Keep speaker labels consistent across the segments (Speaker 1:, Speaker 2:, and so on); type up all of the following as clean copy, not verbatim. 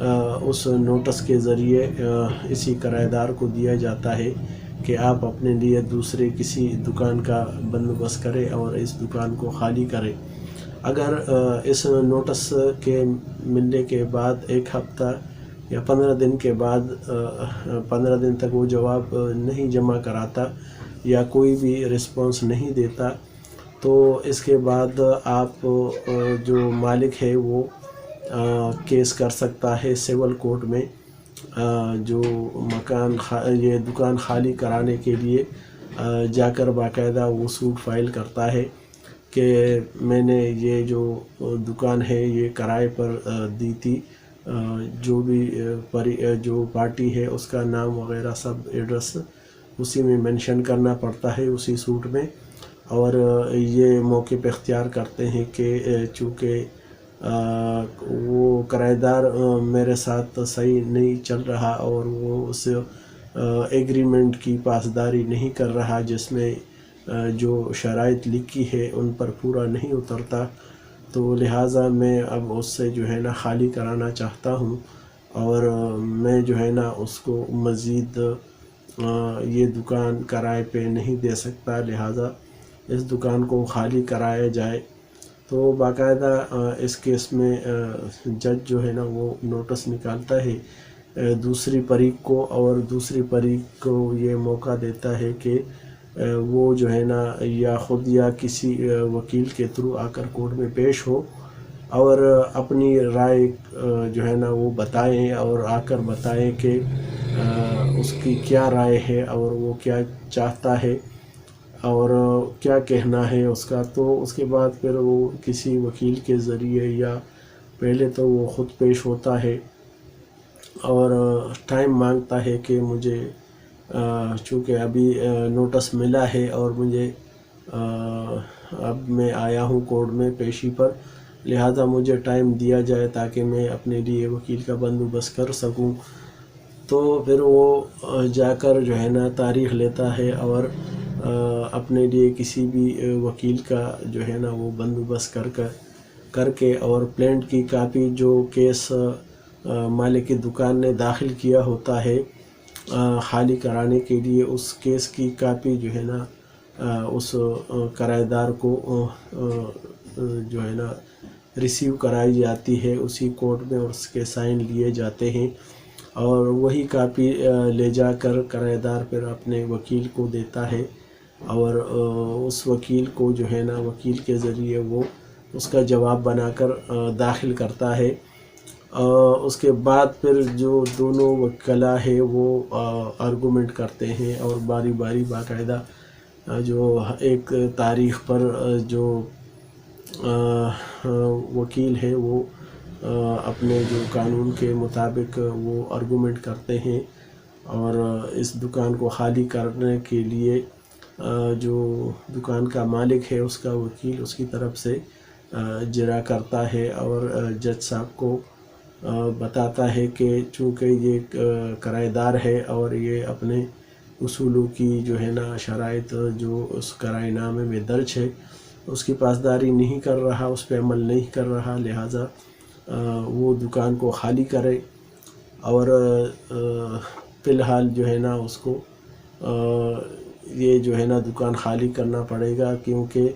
Speaker 1: اس notice کے ذریعے اسی کرایہ دار کو دیا جاتا ہے کہ آپ اپنے لیے دوسرے کسی دکان کا بندوبست کریں اور اس دکان کو خالی کریں۔ اگر اس نوٹس کے ملنے کے بعد 1 ہفتہ یا 15 دن کے بعد 15 دن تک وہ جواب نہیں جمع کراتا یا کوئی بھی رسپانس نہیں دیتا، تو اس کے بعد آپ جو مالک ہے وہ کیس کر سکتا ہے سول کورٹ میں، جو یہ دکان خالی کرانے کے لیے جا کر باقاعدہ وہ سوٹ فائل کرتا ہے کہ میں نے یہ جو دکان ہے یہ کرائے پر دی تھی، جو بھی جو پارٹی ہے اس کا نام وغیرہ سب ایڈریس اسی میں مینشن کرنا پڑتا ہے اسی سوٹ میں، اور یہ موقع پہ اختیار کرتے ہیں کہ چونکہ وہ کرایہ دار میرے ساتھ صحیح نہیں چل رہا اور وہ اس ایگریمنٹ کی پاسداری نہیں کر رہا، جس میں جو شرائط لکھی ہے ان پر پورا نہیں اترتا، تو لہٰذا میں اب اس سے جو ہے نا خالی کرانا چاہتا ہوں، اور میں جو ہے نا اس کو مزید یہ دکان کرائے پہ نہیں دے سکتا، لہٰذا اس دکان کو خالی کرایا جائے۔ تو باقاعدہ اس کیس میں جج جو ہے نا وہ نوٹس نکالتا ہے دوسری فریق کو، اور دوسری فریق کو یہ موقع دیتا ہے کہ وہ جو ہے نا یا خود یا کسی وکیل کے تھرو آ کر کورٹ میں پیش ہو اور اپنی رائے جو ہے نا وہ بتائیں، اور آ کر بتائیں کہ اس کی کیا رائے ہے اور وہ کیا چاہتا ہے اور کیا کہنا ہے اس کا۔ تو اس کے بعد پھر وہ کسی وکیل کے ذریعے یا پہلے تو وہ خود پیش ہوتا ہے اور ٹائم مانگتا ہے کہ مجھے چونکہ ابھی نوٹس ملا ہے اور مجھے اب میں آیا ہوں کورٹ میں پیشی پر، لہذا مجھے ٹائم دیا جائے تاکہ میں اپنے لیے وکیل کا بندوبست کر سکوں۔ تو پھر وہ جا کر جو ہے نا تاریخ لیتا ہے اور اپنے لیے کسی بھی وکیل کا جو ہے نا وہ بندوبست کر کے اور پلینٹ کی کاپی جو کیس مالک کی دکان نے داخل کیا ہوتا ہے خالی کرانے کے لیے، اس کیس کی کاپی جو ہے نا اس کرایہ دار کو جو ہے نا ریسیو کرائی جاتی ہے اسی کورٹ میں، اور اس کے سائن لیے جاتے ہیں، اور وہی کاپی لے جا کر کرایہ دار پھر اپنے وکیل کو دیتا ہے، اور اس وکیل کو جو ہے نا وکیل کے ذریعے وہ اس کا جواب بنا کر داخل کرتا ہے۔ اس کے بعد پھر جو دونوں وکلاء ہے وہ آرگومنٹ کرتے ہیں، اور باری باری باقاعدہ جو ایک تاریخ پر جو وکیل ہے وہ اپنے جو قانون کے مطابق وہ آرگومنٹ کرتے ہیں، اور اس دکان کو خالی کرنے کے لیے جو دکان کا مالک ہے اس کا وکیل اس کی طرف سے جرا کرتا ہے، اور جج صاحب کو بتاتا ہے کہ چونکہ یہ کرایہ دار ہے اور یہ اپنے اصولوں کی جو ہے نا شرائط جو اس کرایہ نامے میں درج ہے اس کی پاسداری نہیں کر رہا، اس پہ عمل نہیں کر رہا، لہٰذا وہ دکان کو خالی کرے، اور فی الحال جو ہے نا اس کو یہ جو ہے نا دکان خالی کرنا پڑے گا، کیونکہ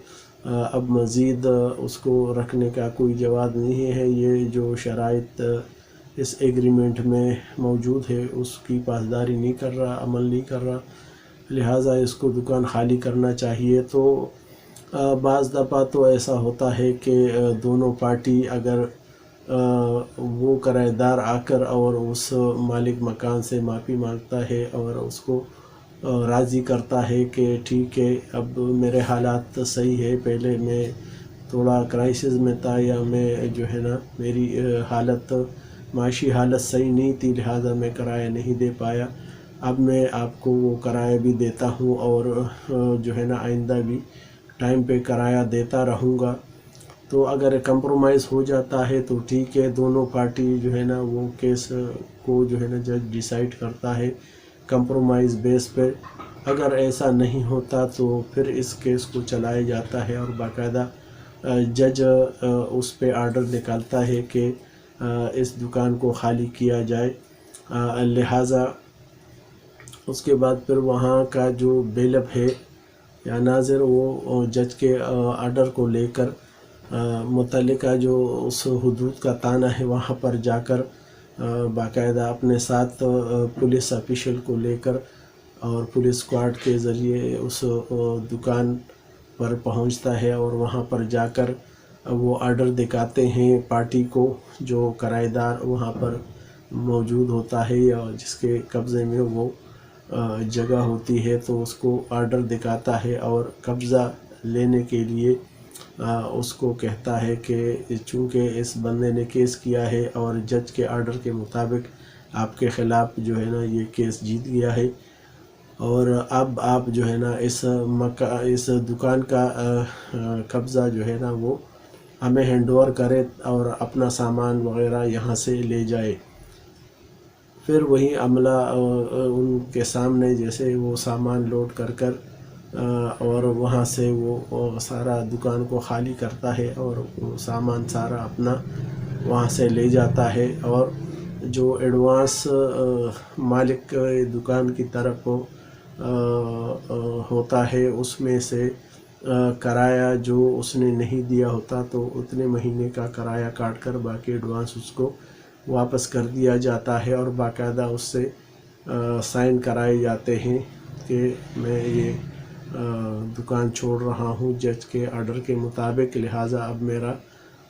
Speaker 1: اب مزید اس کو رکھنے کا کوئی جواز نہیں ہے، یہ جو شرائط اس ایگریمنٹ میں موجود ہے اس کی پاسداری نہیں کر رہا، عمل نہیں کر رہا، لہٰذا اس کو دکان خالی کرنا چاہیے۔ تو بعض دفعہ تو ایسا ہوتا ہے کہ دونوں پارٹی اگر وہ کرایہ دار آ کر اور اس مالک مکان سے معافی مانگتا ہے اور اس کو راضی کرتا ہے کہ ٹھیک ہے اب میرے حالات صحیح ہے، پہلے میں تھوڑا کرائسس میں تھا یا میں جو ہے نا میری حالت معاشی حالت صحیح نہیں تھی، لہٰذا میں کرایہ نہیں دے پایا، اب میں آپ کو وہ کرایہ بھی دیتا ہوں اور جو ہے نا آئندہ بھی ٹائم پہ کرایہ دیتا رہوں گا۔ تو اگر کمپرومائز ہو جاتا ہے تو ٹھیک ہے، دونوں پارٹی جو ہے نا وہ کیس کو جو ہے نا جج ڈیسائیڈ کرتا ہے کمپرومائز بیس پہ۔ اگر ایسا نہیں ہوتا تو پھر اس کیس کو چلایا جاتا ہے، اور باقاعدہ جج اس پہ آرڈر نکالتا ہے کہ اس دکان کو خالی کیا جائے۔ لہٰذا اس کے بعد پھر وہاں کا جو بیلپ ہے یا ناظر وہ جج کے آرڈر کو لے کر متعلقہ جو اس حدود کا تانا ہے وہاں پر جا کر باقاعدہ اپنے ساتھ پولیس آفیشل کو لے کر اور پولیس اسکواڈ کے ذریعے اس دکان پر پہنچتا ہے، اور وہاں پر جا کر وہ آرڈر دکھاتے ہیں پارٹی کو جو کرایہ دار وہاں پر موجود ہوتا ہے یا جس کے قبضے میں وہ جگہ ہوتی ہے، تو اس کو آرڈر دکھاتا ہے اور قبضہ لینے کے لیے اس کو کہتا ہے کہ چونکہ اس بندے نے کیس کیا ہے اور جج کے آرڈر کے مطابق آپ کے خلاف جو ہے نا یہ کیس جیت گیا ہے، اور اب آپ جو ہے نا اس دکان کا قبضہ جو ہے نا وہ ہمیں ہینڈ اوور کرے اور اپنا سامان وغیرہ یہاں سے لے جائے۔ پھر وہی عملہ ان کے سامنے جیسے وہ سامان لوڈ کر اور وہاں سے وہ سارا دکان کو خالی کرتا ہے اور وہ سامان سارا اپنا وہاں سے لے جاتا ہے، اور جو ایڈوانس مالک دکان کی طرف ہوتا ہے اس میں سے کرایہ جو اس نے نہیں دیا ہوتا تو اتنے مہینے کا کرایہ کاٹ کر باقی ایڈوانس اس کو واپس کر دیا جاتا ہے، اور باقاعدہ اس سے سائن کرائے جاتے ہیں کہ میں یہ دکان چھوڑ رہا ہوں جج کے آرڈر کے مطابق، لہٰذا اب میرا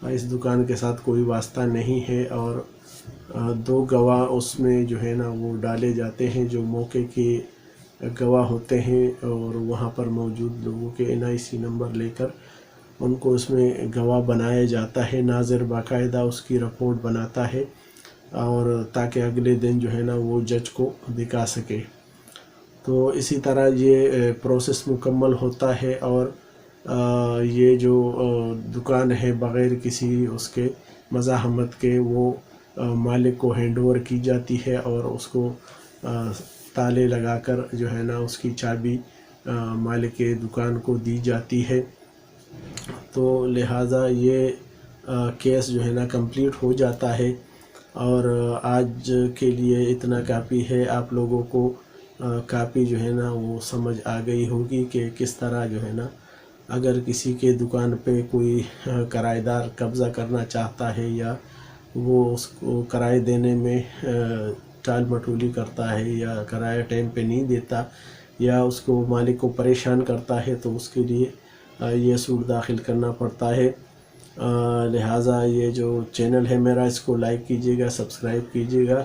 Speaker 1: اس دکان کے ساتھ کوئی واسطہ نہیں ہے، اور 2 گواہ اس میں جو ہے نا وہ ڈالے جاتے ہیں جو موقع کے گواہ ہوتے ہیں، اور وہاں پر موجود لوگوں کے NIC نمبر لے کر ان کو اس میں گواہ بنایا جاتا ہے۔ ناظر باقاعدہ اس کی رپورٹ بناتا ہے اور تاکہ اگلے دن جو ہے نا وہ جج کو دکھا سکے۔ تو اسی طرح یہ پروسیس مکمل ہوتا ہے، اور یہ جو دکان ہے بغیر کسی اس کے مزاحمت کے وہ مالک کو ہینڈ اوور کی جاتی ہے، اور اس کو تالے لگا کر جو ہے نا اس کی چابی مالک دکان کو دی جاتی ہے۔ تو لہٰذا یہ کیس جو ہے نا کمپلیٹ ہو جاتا ہے، اور آج کے لیے اتنا کافی ہے۔ آپ لوگوں کو کافی جو ہے نا وہ سمجھ آ گئی ہوگی کہ کس طرح جو ہے نا اگر کسی کے دکان پہ کوئی کرایہ دار قبضہ کرنا چاہتا ہے یا وہ اس کو کرائے دینے میں ٹال مٹولی کرتا ہے یا کرایہ ٹائم پہ نہیں دیتا یا اس کو مالک کو پریشان کرتا ہے، تو اس کے لیے یہ سوٹ داخل کرنا پڑتا ہے۔ لہٰذا یہ جو چینل ہے میرا اس کو لائک کیجیے گا، سبسکرائب کیجیے گا،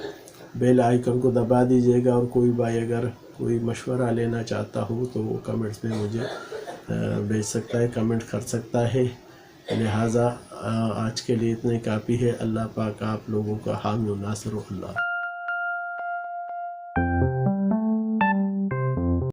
Speaker 1: بیل آئیکن کو دبا دیجیے گا، اور کوئی بھائی اگر کوئی مشورہ لینا چاہتا ہو تو وہ کمنٹس میں مجھے بھیج سکتا ہے، کمنٹ کر سکتا ہے۔ لہٰذا آج کے لیے اتنے کافی ہے۔ اللہ پاک آپ لوگوں کا حامی و ناصر ہو۔ اللہ